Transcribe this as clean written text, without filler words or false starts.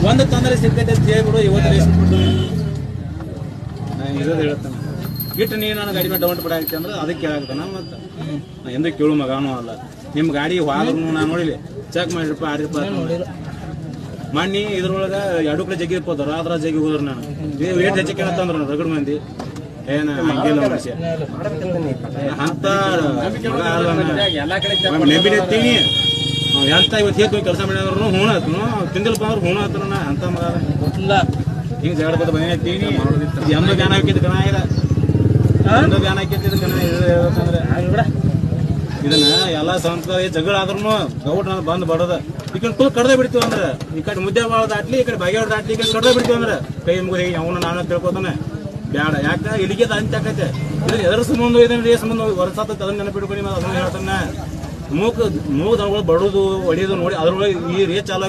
ಒಂದು ತೊಂದರೆ ಸಿಕ್ಕೈತೆ ಅಂತ ಹೇಳ್ಬಿಡು. ಇವತ್ತು ರೇಸ್ಬಿಟ್ಟು ನಾನು ಇರೋದು ಹೇಳ್ತಾನೆ ಇಟ್ಟು ನೀನು ನನ್ನ ಗಾಡಿ ಮೇಲೆ ಡೌಂಟ್ ಬಿಡ ಆಗ್ತಿ ಅಂದ್ರೆ ಅದಕ್ಕೆ ಕೇಳಾಗ್ತಾನ. ಮತ್ತು ನಾ ಎಂದೂ ಕೇಳು ಮಗಾನೂ ಅಲ್ಲ. ನಿಮ್ಮ ಗಾಡಿ ಹೋದ್ರೂ ನಾನು ನೋಡಿಲಿ ಚೆಕ್ ಮಾಡಿರಪ್ಪ 6 ರೂಪಾಯಿ ಮಣ್ಣಿ ಇದ್ರೊಳಗೆ 2 ಕಡೆ ಜಗ್ಗಿ ಇರ್ಬೋದಾರ ಅದ್ರ ಜಗ್ಗಿ ಹೋದ್ರ ನಾನು ರೇಟ್ ಹೆಚ್ಚಕ್ಕೆ ಅಂತಂದ್ರು ನಾನು ರಗಡ್ ಮಂದಿ ಏನ ಹಂಗಿಲ್ಲ ಮನುಷ್ಯ ಅಂತ ನೆಬ್ಬಿನ ತೀನಿ ಎಂತ ಇವತ್ತು ಹೇತು ಕೆಲಸ ಮಾಡಿದ್ರು ಹೂಣ ಆತನು ತಿಂದಿಲ್ಪ ಅಂದ್ರೆ ಹೂಣ ಆತನ ಅಂತ ಮಗ ಹಿಂಗೆ ಜಗಳ ಬದ ಬಂದ ತೀನಿ ಎಂದ ಜ್ಞಾನ ಹಾಕಿದ್ ಕಣ ಇದೆ ಎಂದ ಜ್ಞಾನ ಹಾಕಿದ್ದು ಕಣ ಹೇಳ್ಬೇಕಂದ್ರೆ ಇದನ್ನ ಎಲ್ಲ ಸಂತ ಜಗಳ ಆದ್ರೂ ಗೌಡ್ ನಾನು ಬಂದ್ ಬಡದ ಈ ಕಡೆ ತೂ ಕಡ್ದ ಬಿಡ್ತೀವಿ ಅಂದ್ರೆ ಈ ಕಡೆ ಮುದ್ದೆ ಬಾಳ ದಾಟ್ಲಿ ಈ ಕಡೆ ಬಗೆಯವ್ರ ದಾಟ್ಲಿ ಈ ಕಡೆ ಕಡ್ದ ಬಿಡ್ತೀವಿ ಅಂದ್ರೆ ಕೈ ಮುಗಿ ಅವನು ನಾನು ತಿಳ್ಕೊತಾನೆ ಬೇಡ ಯಾಕೆ ಇಲ್ಲಿಗೆ ಅಂತ ಆಕೈತೆ ಎದ್ರ ಸಂಬಂಧ ಇದೆ ಸಂಬಂಧ ವರ್ಷ ಅದನ್ನ ನೆನಪಿಡ್ಕೊಂಡು ಅದನ್ನ ಹೇಳ್ತಾನೆ ಮೂಗ್ ದನಗಳು ಬಡೋದು ಹೊಡಿಯೋದು ನೋಡಿ ಅದ್ರೊಳಗೆ ಈ ರೇಟ್ ಚಾಲ